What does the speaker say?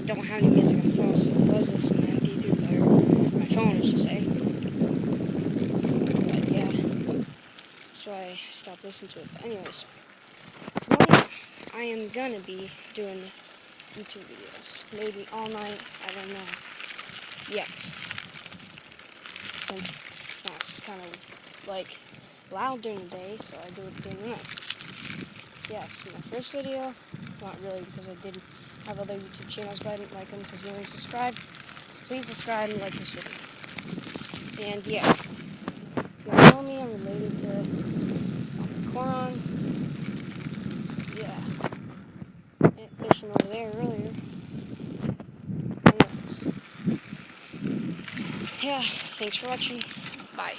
don't have any music on my phone, so I was listening to MP3 player. My phone, I should say. But yeah, that's why I stopped listening to it. But anyways, tonight I am gonna be doing YouTube videos. Maybe all night, I don't know yet. Since it's kind of like loud during the day, so I do it during the night. Yes, my first video, not really because I did have other YouTube channels, but I didn't like them because no one subscribed. So please subscribe and like this video. And yeah, if you don't know me, I'm related to Coron. So yeah, fishing over there earlier. Anyways, yeah, thanks for watching. Bye.